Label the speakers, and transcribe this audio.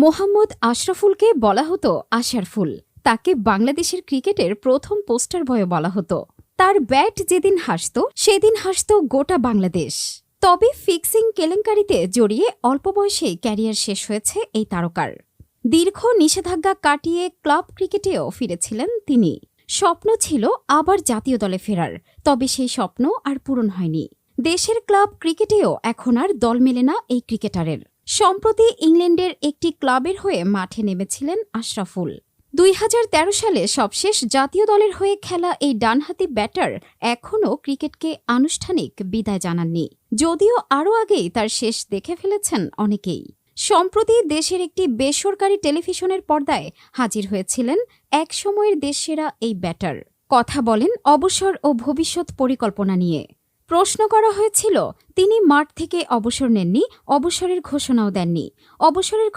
Speaker 1: মোহাম্মদ আশরাফুলকে বলা হতো আশার ফুল। তাকে বাংলাদেশের ক্রিকেটের প্রথম পোস্টার বয় বলা হতো। তার ব্যাট যেদিন হাসত সেদিন হাসত গোটা বাংলাদেশ। তবে ফিক্সিং কেলেঙ্কারিতে জড়িয়ে অল্প বয়সেই ক্যারিয়ার শেষ হয়েছে এই তারকার। দীর্ঘ নিষেধাজ্ঞা কাটিয়ে ক্লাব ক্রিকেটেও ফিরেছিলেন তিনি। স্বপ্ন ছিল আবার জাতীয় দলে ফেরার, তবে সেই স্বপ্ন আর পূরণ হয়নি। দেশের ক্লাব ক্রিকেটেও এখন আর দল মেলে না এই ক্রিকেটারের। সম্প্রতি ইংল্যান্ডের একটি ক্লাবের হয়ে মাঠে নেমেছিলেন আশরাফুল। ২০১৩ সালে সবশেষ জাতীয় দলের হয়ে খেলা এই ডানহাতি ব্যাটার এখনও ক্রিকেটকে আনুষ্ঠানিক বিদায় জানাননি, যদিও আরও আগেই তার শেষ দেখে ফেলেছেন অনেকেই। সম্প্রতি দেশের একটি বেসরকারি টেলিভিশনের পর্দায় হাজির হয়েছিলেন একসময়ের দেশসেরা এই ব্যাটার। কথা বলেন অবসর ও ভবিষ্যৎ পরিকল্পনা নিয়ে। প্রশ্ন করা হয়েছিল, তিনি মাঠ থেকে অবসর নেননি, অবসরের ঘোষণাও দেননি। অবসরের